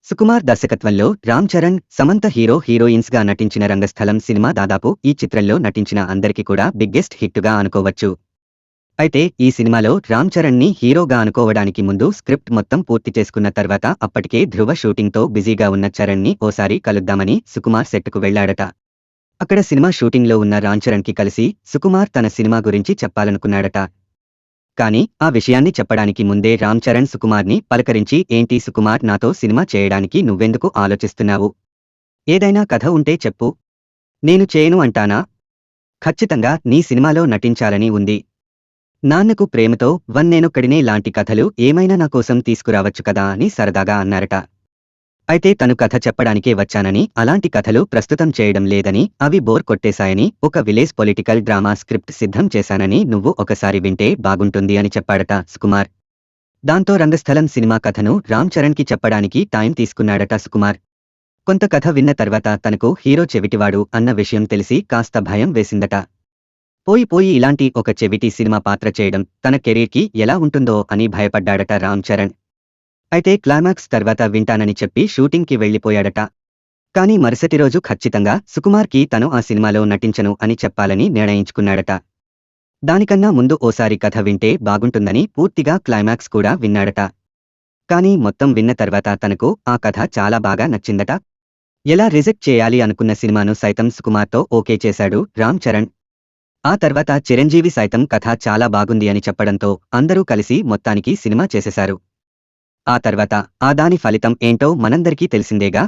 సుకుమార్ దర్శకత్వంలో రామ్ చరణ్, సమంత హీరోయిన్స్ గా నటించిన రంగస్థలం సినిమా దాదాపు ఈ చిత్రంలో నటించిన అందరికి కూడా బిగ్గెస్ట్ హిట్టుగా అనుకోవచ్చు. అయితే ఈ సినిమాలో రామ్ చరణ్ ని హీరోగా అనుకోవడానికి ముందు స్క్రిప్ట్ మొత్తం పూర్తి చేసుకున్న తర్వాత అప్పటికే ధ్రువ షూటింగ్ తో బిజీగా ఉన్న చరణ్ ని ఓసారి కలుద్దామని సుకుమార్ సెట్కు వెళ్లాడట. అక్కడ సినిమా షూటింగ్ లో ఉన్న రామ్ చరణ్ కి కలిసి సుకుమార్ తన సినిమా గురించి చెప్పాలనుకున్నాడట. కానీ ఆ విషయాన్ని చెప్పడానికి ముందే రామ్ చరణ్ సుకుమార్ని పలకరించి, ఏంటి సుకుమార్, నాతో సినిమా చేయడానికి నువ్వెందుకు ఆలోచిస్తున్నావు? ఏదైనా కథ ఉంటే చెప్పు, నేను చేయను అంటానా? ఖచ్చితంగా నీ సినిమాలో నటించాలని ఉంది. నాన్నకు ప్రేమతో వన్నేనొక్కడినే లాంటి కథలు ఏమైనా నా కోసం తీసుకురావచ్చు కదా అని సరదాగా అన్నారట. అయితే తను కథ చెప్పడానికే వచ్చానని, అలాంటి కథలు ప్రస్తుతం చేయడం లేదని, అవి బోర్ కొట్టేశాయని, ఒక విలేజ్ పొలిటికల్ డ్రామా స్క్రిప్ట్ సిద్ధం చేశానని నువ్వు ఒకసారి వింటే బాగుంటుంది అని చెప్పాడట సుకుమార్. దాంతో రంగస్థలం సినిమా కథను రామ్ చరణ్ కి చెప్పడానికి టైం తీసుకున్నాడట సుకుమార్. కొంత కథ విన్న తర్వాత తనకు హీరో చెవిటివాడు అన్న విషయం తెలిసి కాస్త భయం వేసిందట. పోయి ఇలాంటి ఒక చెవిటి సినిమా పాత్ర చేయడం తన కెరీర్కి ఎలా ఉంటుందో అని భయపడ్డాడట రామ్ చరణ్. అయితే క్లైమాక్స్ తర్వాత వింటానని చెప్పి షూటింగ్ కి వెళ్లిపోయాడట. కానీ మరుసటి రోజు ఖచ్చితంగా సుకుమార్ కి తను ఆ సినిమాలో నటించను అని చెప్పాలని నిర్ణయించుకున్నాడట. దానికన్నా ముందు ఓసారి కథ వింటే బాగుంటుందని పూర్తిగా క్లైమాక్స్ కూడా విన్నాడట. కానీ మొత్తం విన్న తర్వాత తనకు ఆ కథ చాలా బాగా నచ్చిందట. ఎలా రిజెక్ట్ చేయాలి అనుకున్న సినిమాను సైతం సుకుమార్తో ఓకే చేశాడు రామ్ చరణ్. ఆ తర్వాత చిరంజీవి సైతం కథ చాలా బాగుంది అని చెప్పడంతో అందరూ కలిసి మొత్తానికి సినిమా చేసేశారు. ఆ తర్వాత దాని ఫలితం ఏంటో మనందరికీ తెలిసిందేగా.